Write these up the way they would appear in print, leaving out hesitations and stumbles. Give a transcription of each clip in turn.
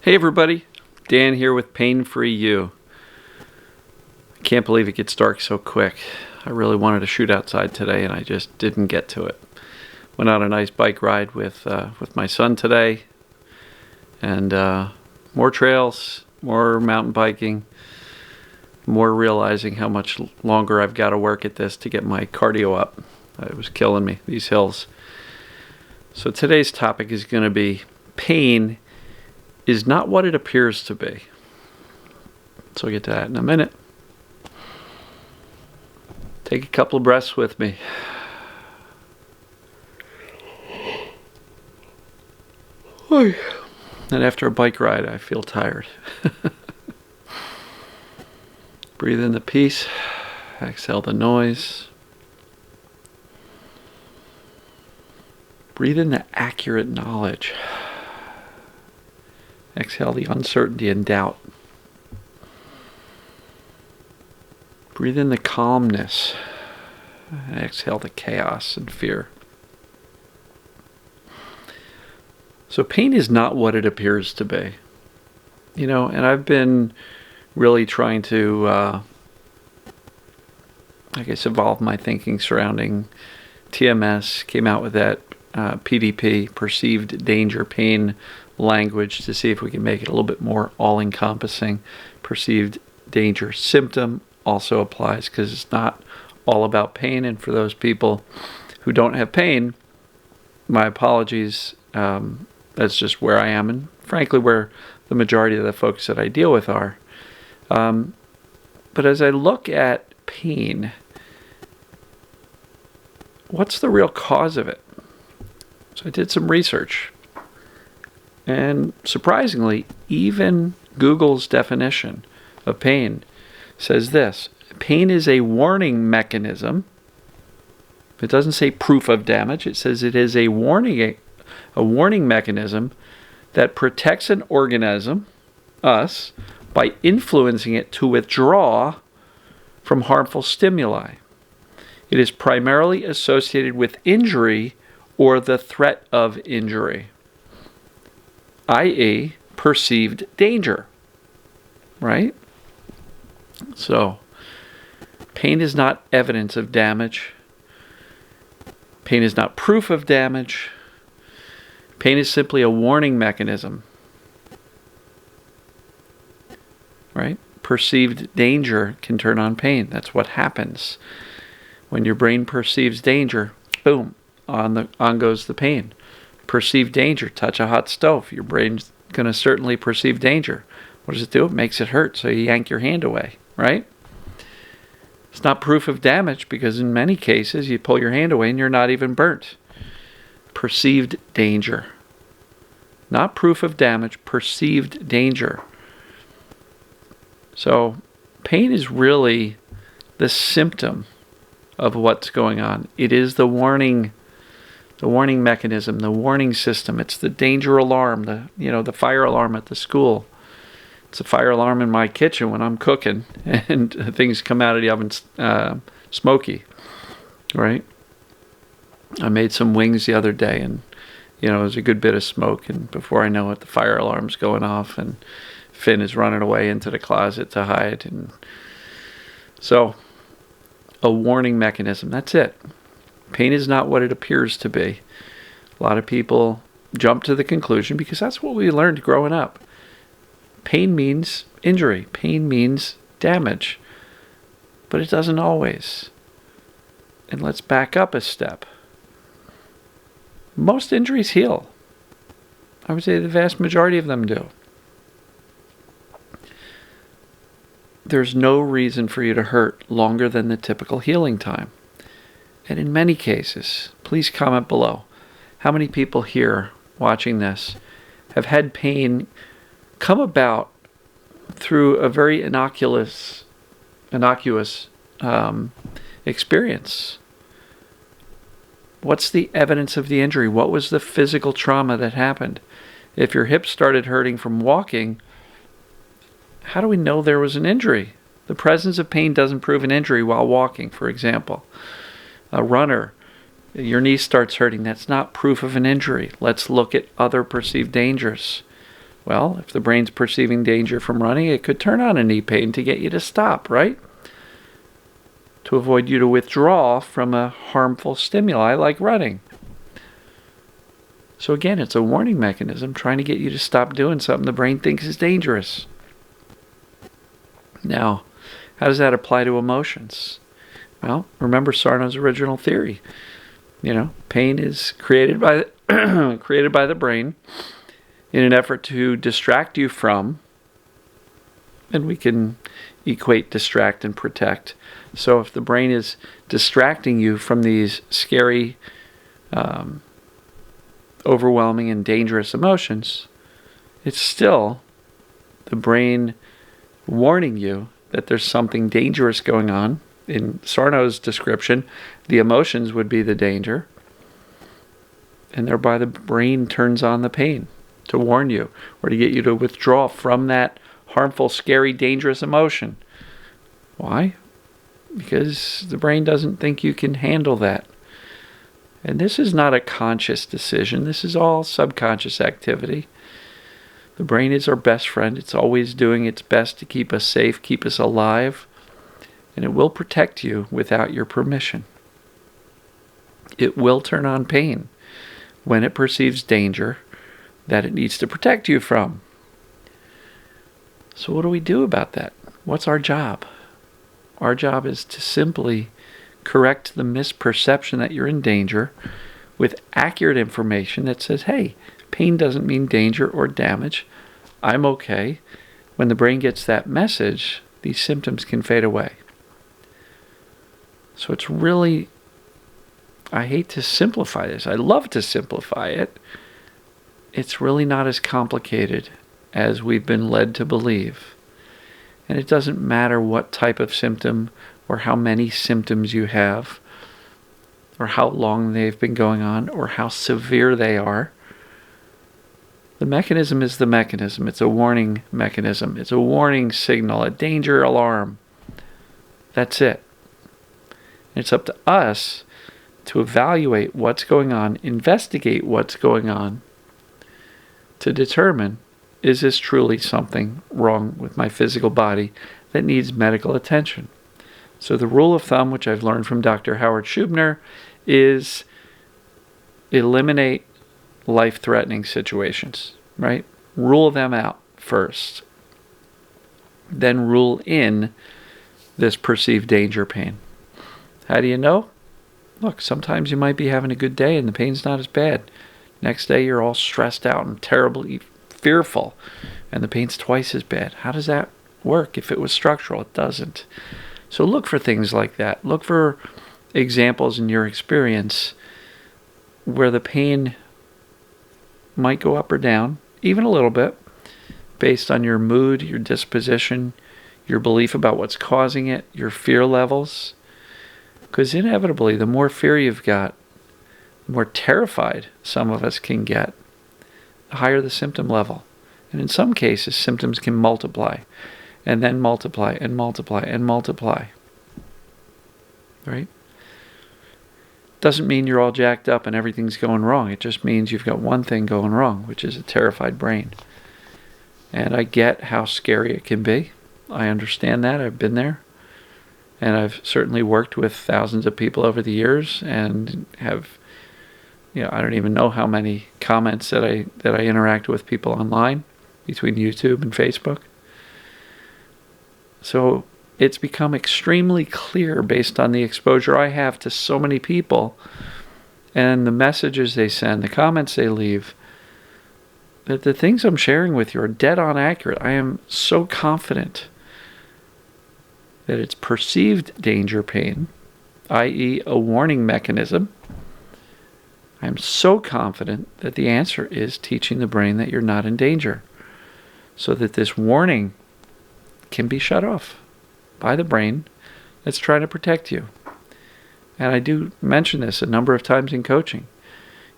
Hey everybody, Dan here with Pain Free You. I can't believe it gets dark so quick. I really wanted to shoot outside today and I just didn't get to it. Went on a nice bike ride with my son today, and more trails, more mountain biking, more realizing how much longer I've got to work at this to get my cardio up. It was killing me, these hills. So today's topic is going to be pain is not what it appears to be. So I'll get to that in a minute. Take a couple of breaths with me. And after a bike ride, I feel tired. Breathe in the peace. Exhale the noise. Breathe in the accurate knowledge. Exhale the uncertainty and doubt. Breathe in the calmness. And exhale the chaos and fear. So pain is not what it appears to be. You know, and I've been really trying to, evolve my thinking surrounding TMS. Came out with that PDP, perceived danger pain language, to see if we can make it a little bit more all-encompassing. Perceived danger symptom also applies, because it's not all about pain. And for those people who don't have pain, my apologies. That's just where I am, and frankly where the majority of the folks that I deal with are. But as I look at pain, what's the real cause of it? So I did some research, and surprisingly, even Google's definition of pain says this: pain is a warning mechanism. It doesn't say proof of damage. It says it is a warning mechanism that protects an organism, us, by influencing it to withdraw from harmful stimuli. It is primarily associated with injury or the threat of injury, i.e., perceived danger, right? So, pain is not evidence of damage. Pain is not proof of damage. Pain is simply a warning mechanism, right? Perceived danger can turn on pain. That's what happens. When your brain perceives danger, boom, on goes the pain. Perceived danger, touch a hot stove. Your brain's going to certainly perceive danger. What does it do? It makes it hurt, so you yank your hand away, right? It's not proof of damage, because in many cases you pull your hand away and you're not even burnt. Perceived danger. Not proof of damage, perceived danger. So pain is really the symptom of what's going on. It is the warning mechanism, the warning system. It's the danger alarm, the fire alarm at the school. It's a fire alarm in my kitchen when I'm cooking and things come out of the oven smoky, right? I made some wings the other day, and it was a good bit of smoke, and before I know it, the fire alarm's going off and Finn is running away into the closet to hide. And so, a warning mechanism, that's it. Pain is not what it appears to be. A lot of people jump to the conclusion, because that's what we learned growing up. Pain means injury. Pain means damage. But it doesn't always. And let's back up a step. Most injuries heal. I would say the vast majority of them do. There's no reason for you to hurt longer than the typical healing time. And in many cases, please comment below, how many people here watching this have had pain come about through a very innocuous experience? What's the evidence of the injury? What was the physical trauma that happened? If your hip started hurting from walking, how do we know there was an injury? The presence of pain doesn't prove an injury while walking, for example. A runner, your knee starts hurting. That's not proof of an injury. Let's look at other perceived dangers. Well, if the brain's perceiving danger from running, it could turn on a knee pain to get you to stop, right? To avoid you to withdraw from a harmful stimuli like running. So again, it's a warning mechanism trying to get you to stop doing something the brain thinks is dangerous. Now, how does that apply to emotions? Well, remember Sarno's original theory. Pain is created by the brain in an effort to distract you from, and we can equate distract and protect. So if the brain is distracting you from these scary, overwhelming and dangerous emotions, it's still the brain warning you that there's something dangerous going on. In Sarno's description, the emotions would be the danger, and thereby the brain turns on the pain to warn you or to get you to withdraw from that harmful, scary, dangerous emotion. Why? Because the brain doesn't think you can handle that. And this is not a conscious decision. This is all subconscious activity. The brain is our best friend. It's always doing its best to keep us safe, keep us alive, and it will protect you without your permission. It will turn on pain when it perceives danger that it needs to protect you from. So what do we do about that? What's our job? Our job is to simply correct the misperception that you're in danger with accurate information that says, hey, pain doesn't mean danger or damage. I'm okay. When the brain gets that message, these symptoms can fade away. So it's really, I hate to simplify this. I love to simplify it. It's really not as complicated as we've been led to believe. And it doesn't matter what type of symptom or how many symptoms you have, or how long they've been going on, or how severe they are. The mechanism is the mechanism. It's a warning mechanism. It's a warning signal, a danger alarm. That's it. It's up to us to evaluate what's going on, investigate what's going on, to determine, is this truly something wrong with my physical body that needs medical attention? So the rule of thumb, which I've learned from Dr. Howard Schubner, is eliminate life-threatening situations, right? Rule them out first. Then rule in this perceived danger pain. How do you know? Look, sometimes you might be having a good day and the pain's not as bad. Next day you're all stressed out and terribly fearful and the pain's twice as bad. How does that work? If it was structural, it doesn't. So look for things like that. Look for examples in your experience where the pain might go up or down, even a little bit, based on your mood, your disposition, your belief about what's causing it, your fear levels. Because inevitably, the more fear you've got, the more terrified some of us can get, the higher the symptom level. And in some cases, symptoms can multiply, and then multiply, and multiply, and multiply. Right? Doesn't mean you're all jacked up and everything's going wrong. It just means you've got one thing going wrong, which is a terrified brain. And I get how scary it can be. I understand that. I've been there. And I've certainly worked with thousands of people over the years and have, I don't even know how many comments that I interact with people online between YouTube and Facebook. So it's become extremely clear based on the exposure I have to so many people and the messages they send, the comments they leave, that the things I'm sharing with you are dead on accurate. I am so confident that it's perceived danger pain, i.e. a warning mechanism. I'm so confident that the answer is teaching the brain that you're not in danger, so that this warning can be shut off by the brain that's trying to protect you. And I do mention this a number of times in coaching.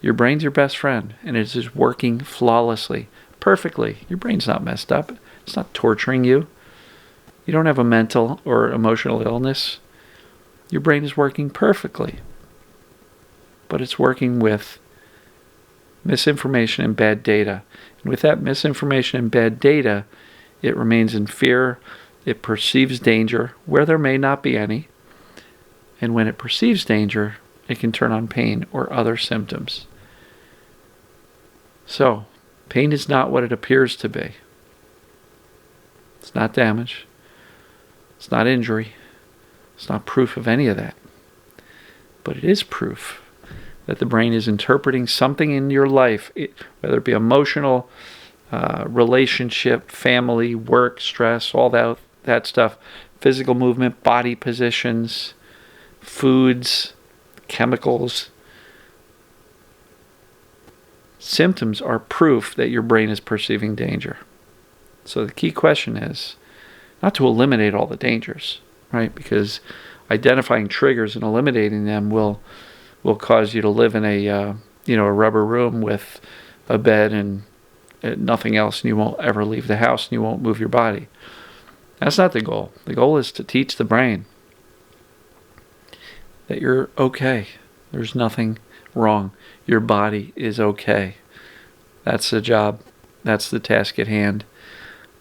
Your brain's your best friend, and it is working flawlessly, perfectly. Your brain's not messed up. It's not torturing you. You don't have a mental or emotional illness. Your brain is working perfectly. But it's working with misinformation and bad data. And with that misinformation and bad data, it remains in fear. It perceives danger where there may not be any. And when it perceives danger, it can turn on pain or other symptoms. So, pain is not what it appears to be. It's not damage. It's not injury. It's not proof of any of that. But it is proof that the brain is interpreting something in your life, whether it be emotional, relationship, family, work, stress, all that stuff, physical movement, body positions, foods, chemicals. Symptoms are proof that your brain is perceiving danger. So the key question is not to eliminate all the dangers, right? Because identifying triggers and eliminating them will cause you to live in a rubber room with a bed and nothing else, and you won't ever leave the house and you won't move your body. That's not the goal. The goal is to teach the brain that you're okay. There's nothing wrong. Your body is okay. That's the job. That's the task at hand.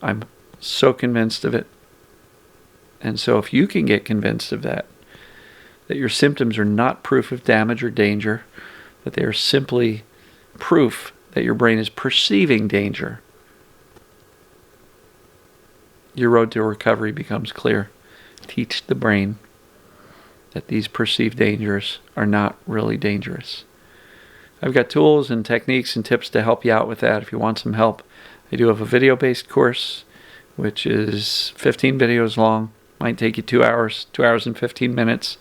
I'm so convinced of it. And so if you can get convinced of that your symptoms are not proof of damage or danger, that they are simply proof that your brain is perceiving danger, your road to recovery becomes clear. Teach the brain that these perceived dangers are not really dangerous. I've got tools and techniques and tips to help you out with that. If you want some help, I do have a video-based course, which is 15 videos long. Might take you 2 hours and 15 minutes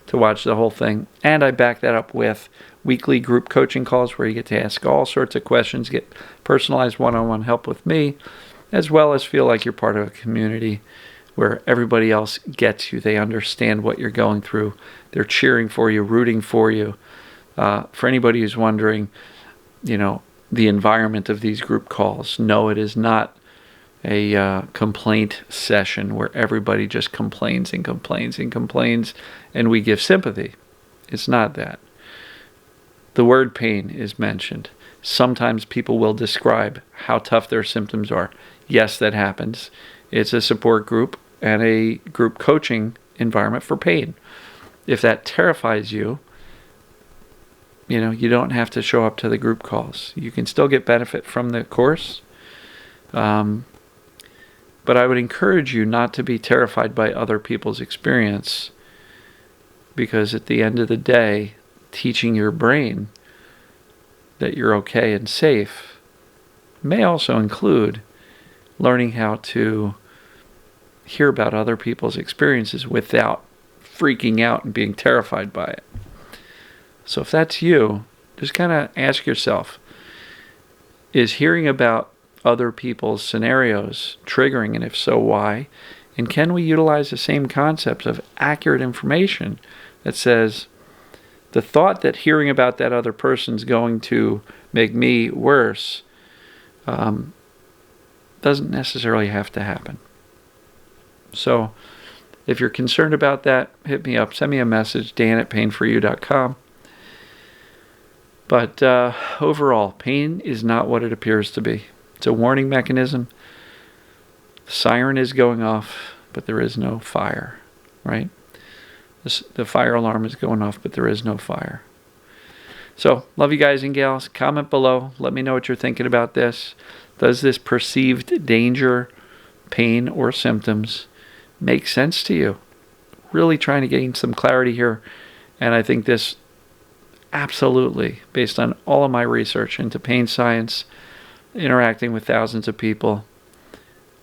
to watch the whole thing. And I back that up with weekly group coaching calls where you get to ask all sorts of questions, get personalized one-on-one help with me, as well as feel like you're part of a community where everybody else gets you. They understand what you're going through. They're cheering for you, rooting for you. For anybody who's wondering, the environment of these group calls, no, it is not a complaint session where everybody just complains and complains and complains and we give sympathy. It's not that. The word pain is mentioned. Sometimes people will describe how tough their symptoms are. Yes, that happens. It's a support group and a group coaching environment for pain. If that terrifies you, you don't have to show up to the group calls. You can still get benefit from the course. But I would encourage you not to be terrified by other people's experience, because at the end of the day, teaching your brain that you're okay and safe may also include learning how to hear about other people's experiences without freaking out and being terrified by it. So if that's you, just kind of ask yourself, is hearing about other people's scenarios triggering, and if so, why? And can we utilize the same concepts of accurate information that says the thought that hearing about that other person's going to make me worse doesn't necessarily have to happen. So if you're concerned about that, hit me up, send me a message, dan@painforyou.com. But overall, pain is not what it appears to be. It's a warning mechanism. The siren is going off, but there is no fire, right? The fire alarm is going off, but there is no fire. So, love you guys and gals. Comment below. Let me know what you're thinking about this. Does this perceived danger, pain, or symptoms make sense to you? Really trying to gain some clarity here. And I think this absolutely, based on all of my research into pain science, interacting with thousands of people,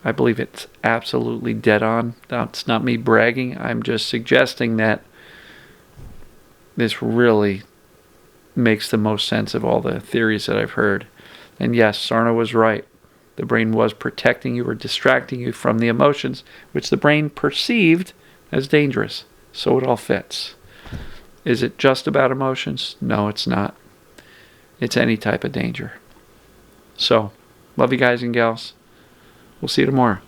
I believe it's absolutely dead on. That's not me bragging. I'm just suggesting that this really makes the most sense of all the theories that I've heard. And yes, Sarno was right. The brain was protecting you or distracting you from the emotions, which the brain perceived as dangerous. So it all fits. Is it just about emotions? No, it's not. It's any type of danger. So, love you guys and gals. We'll see you tomorrow.